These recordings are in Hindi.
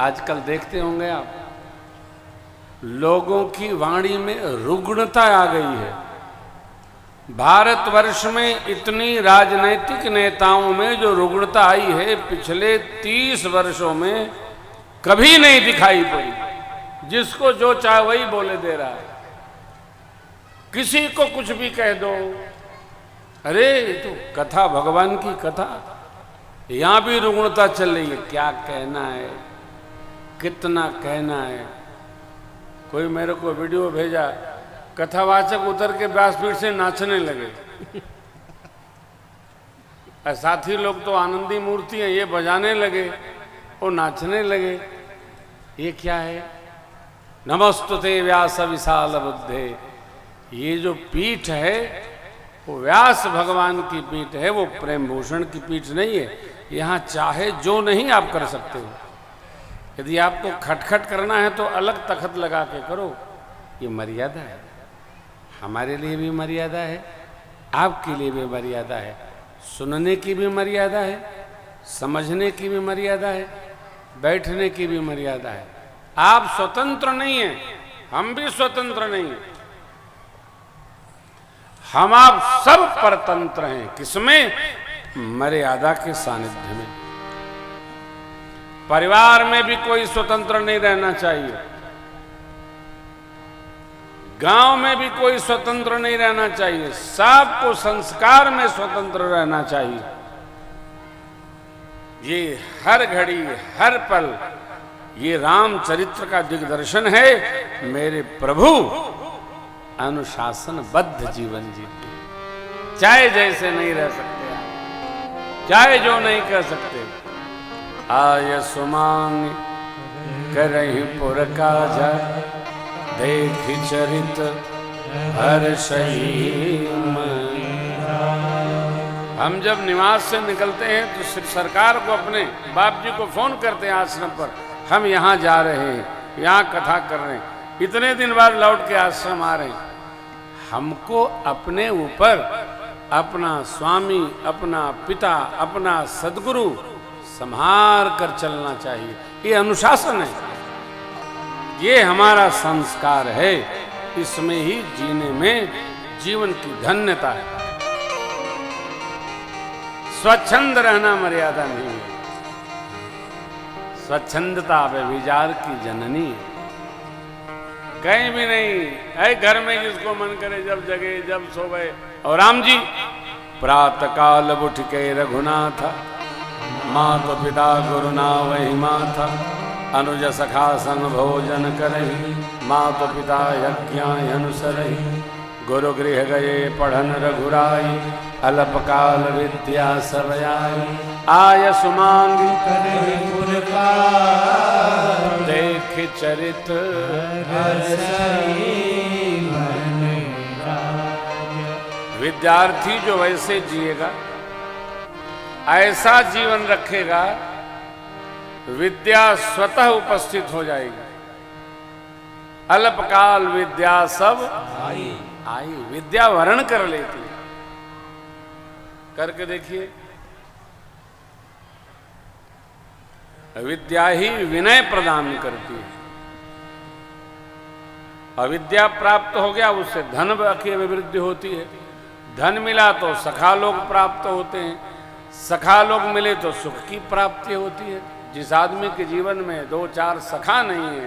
आजकल देखते होंगे आप, लोगों की वाणी में रुग्णता आ गई है। भारतवर्ष में इतनी राजनैतिक नेताओं में जो रुग्णता आई है, पिछले 30 वर्षों में कभी नहीं दिखाई पड़ी। जिसको जो चाहे वही बोले दे रहा है, किसी को कुछ भी कह दो। अरे तो कथा, भगवान की कथा, यहां भी रुग्णता चल रही है। क्या कहना है, कितना कहना है। कोई मेरे को वीडियो भेजा, कथावाचक उतर के व्यासपीठ से नाचने लगे। साथी लोग तो आनंदी मूर्ति हैं, ये बजाने लगे और नाचने लगे। ये क्या है? नमस्तुते व्यास विशाल बुद्धे। ये जो पीठ है वो व्यास भगवान की पीठ है, वो प्रेम भूषण की पीठ नहीं है। यहाँ चाहे जो नहीं आप कर सकते हो। यदि आपको खटखट करना है तो अलग तखत लगा के करो। ये मर्यादा है, हमारे लिए भी मर्यादा है, आपके लिए भी मर्यादा है। सुनने की भी मर्यादा है, समझने की भी मर्यादा है, बैठने की भी मर्यादा है। आप स्वतंत्र नहीं हैं, हम भी स्वतंत्र नहीं हैं। हम आप सब परतंत्र हैं। किसमें? मर्यादा के सानिध्य में। परिवार में भी कोई स्वतंत्र नहीं रहना चाहिए, गांव में भी कोई स्वतंत्र नहीं रहना चाहिए। सबको संस्कार में स्वतंत्र रहना चाहिए। ये हर घड़ी, हर पल ये रामचरित्र का दिग्दर्शन है। मेरे प्रभु अनुशासनबद्ध जीवन जीते, चाहे जैसे नहीं रह सकते, चाहे जो नहीं कर सकते। आय सुमांग करहि पुर काजा, देख चरित हर्षहि मन। हम जब निवास से निकलते हैं तो सरकार को, अपने बाप जी को फोन करते हैं आश्रम पर, हम यहाँ जा रहे हैं, यहाँ कथा कर रहे हैं। इतने दिन बाद लौट के आश्रम आ रहे हैं। हमको अपने ऊपर अपना स्वामी, अपना पिता, अपना सदगुरु संभाल कर चलना चाहिए। ये अनुशासन है, ये हमारा संस्कार है। इसमें ही जीने में जीवन की धन्यता है। स्वच्छंद रहना मर्यादा नहीं है। स्वच्छंदता व्यभिचार की जननी है। कहीं भी नहीं है, घर में जिसको मन करे जब जगे जब सोवे। और राम जी प्रातः काल उठ के रघुनाथ, मात पिता गुरुना वही माथा। अनुज सखा संग भोजन करहि, मात पिता यज्ञ अनुसरहि। गुरु गृह गए पढ़न रघुराई, अल्पकाल विद्या सब आई। आय सुमांगी करहि पुर काज, देख चरित हर्षहि मन राज। विद्यार्थी जो वैसे जिएगा, ऐसा जीवन रखेगा, विद्या स्वतः उपस्थित हो जाएगी। अल्पकाल विद्या सब आई, विद्या वर्ण कर लेती है। करके देखिए, विद्या ही विनय प्रदान करती है। अविद्या प्राप्त हो गया, उससे धन की अभिवृद्धि होती है। धन मिला तो सखा लोग प्राप्त होते हैं, सखा लोग मिले तो सुख की प्राप्ति होती है। जिस आदमी के जीवन में 2-4 सखा नहीं है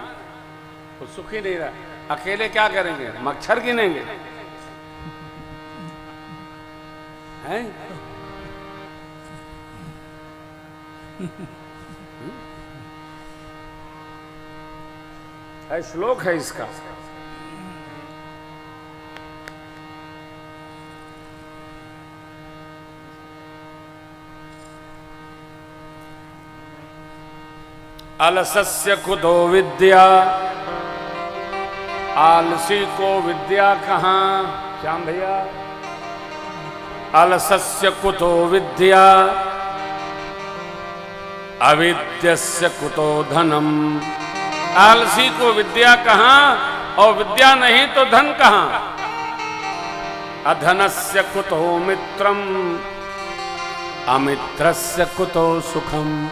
वो सुखी नहीं रहा। अकेले क्या करेंगे? मच्छर गिनेंगे हैं? है श्लोक है इसका। अलसस्य कुतो विद्या, आलसी को विद्या कहाँ? श्याम भैया, अलसस्य कुतो विद्या, अविद्यस्य कुतो धनम। आलसी को विद्या कहाँ, और विद्या नहीं तो धन कहाँ? अधनस्य कुतो मित्रम, अमित्रस्य कुतो सुखम।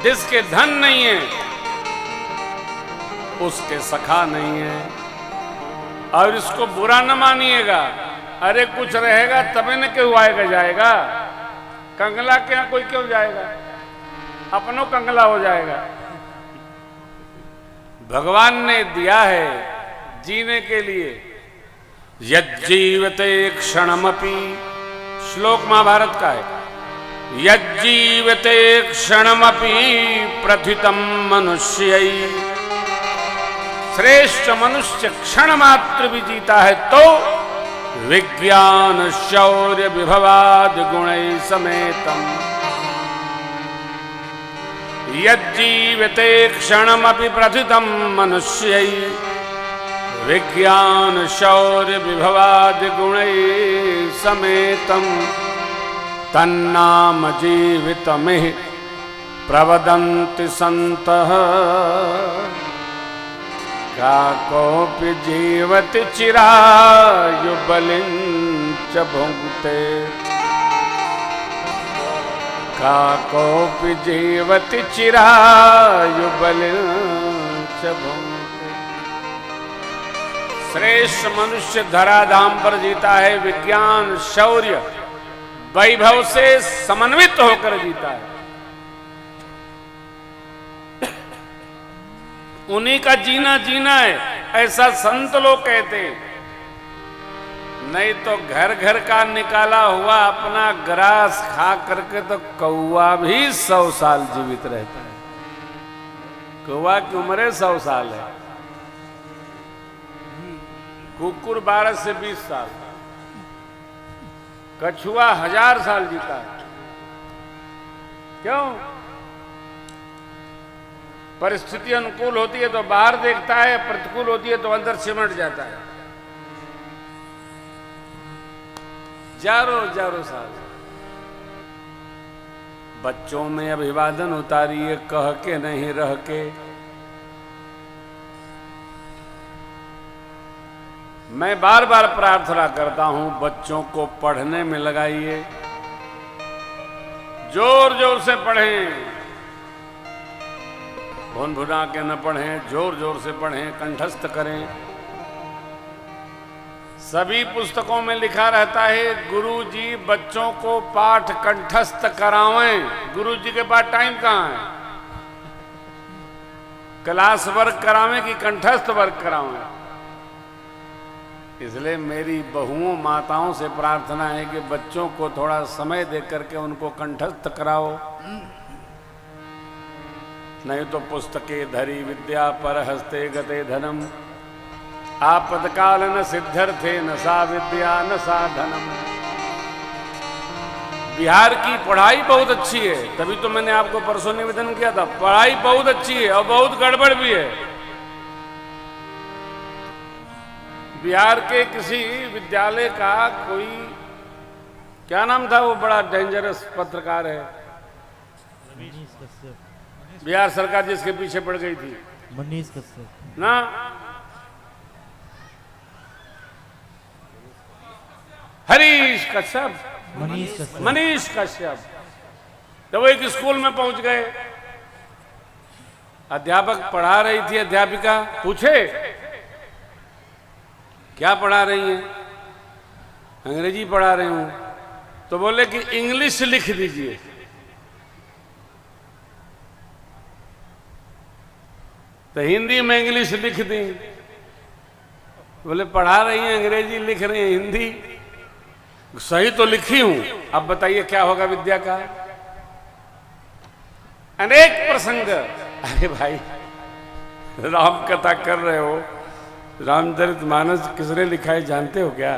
जिसके धन नहीं है उसके सखा नहीं है। और इसको बुरा न मानिएगा, अरे कुछ रहेगा तबे न क्यों आएगा जाएगा। कंगला के यहां कोई क्यों जाएगा, अपनों कंगला हो जाएगा। भगवान ने दिया है जीने के लिए। यज्जीवते क्षणमपि, श्लोक महाभारत का है। यज्जीवते क्षणमपि प्रथितम मनुष्यै, श्रेष्ठ मनुष्य क्षण मात्र भी जीता है तो विज्ञान शौर्य विभवाद गुणै समेतम। यज्जीवते क्षणमपि प्रथितम मनुष्यै, विज्ञान शौर्य विभवाद गुणै समेतम। तन्नाम जीवितमिह प्रवदन्ति सन्तः, काकोऽपि जीवति चिरायु बलिं च भुङ्क्ते। काकोऽपि जीवति चिरायु बलिं च भुङ्क्ते। श्रेष्ठ मनुष्य धराधाम पर जीता है, विज्ञान शौर्य वैभव से समन्वित होकर जीता है। उन्हीं का जीना जीना है, ऐसा संत लोग कहते। नहीं तो घर घर का निकाला हुआ अपना ग्रास खा करके तो कौवा भी 100 साल जीवित रहता है। कौवा की उम्र 100 साल है, कुकुर 12 से 20 साल, कछुआ 1000 साल जीता है। क्यों? परिस्थिति अनुकूल होती है तो बाहर देखता है, प्रतिकूल होती है तो अंदर सिमट जाता है। हजारों साल। बच्चों में अभिवादन उतारिए, कह के नहीं रह के। मैं बार बार प्रार्थना करता हूं, बच्चों को पढ़ने में लगाइए, जोर जोर से पढ़ें, भुन भुना के न पढ़ें, जोर जोर से पढ़ें, कंठस्थ करें। सभी पुस्तकों में लिखा रहता है गुरुजी बच्चों को पाठ कंठस्थ करावें। गुरुजी के पास टाइम कहां है? क्लास वर्क करावें कि कंठस्थ वर्क करावें? इसलिए मेरी बहुओं माताओं से प्रार्थना है कि बच्चों को थोड़ा समय दे करके उनको कंठस्थ कराओ। नहीं तो पुस्तके धरी विद्या पर हस्ते गते धनम, आपतकाल न सिद्धर्थे न सा विद्या न सा धनम। बिहार की पढ़ाई बहुत अच्छी है, तभी तो मैंने आपको परसों निवेदन किया था। पढ़ाई बहुत अच्छी है और बहुत गड़बड़ भी है। बिहार के किसी विद्यालय का कोई, क्या नाम था वो बड़ा डेंजरस पत्रकार है, बिहार सरकार जिसके पीछे पड़ गई थी, मनीष कश्यप ना, हरीश कश्यप, मनीष कश्यप। तो वो एक स्कूल में पहुंच गए, अध्यापक पढ़ा रही थी, अध्यापिका पूछे क्या पढ़ा रही हैं? अंग्रेजी पढ़ा रही हूं। तो बोले कि इंग्लिश लिख दीजिए। तो हिंदी में इंग्लिश लिख दी। बोले पढ़ा रही हैं अंग्रेजी, लिख रही हैं हिंदी। सही तो लिखी हूं, अब बताइए क्या होगा विद्या का? अनेक प्रसंग। अरे भाई राम कथा कर रहे हो, रामचरितमानस किसने लिखा है जानते हो क्या?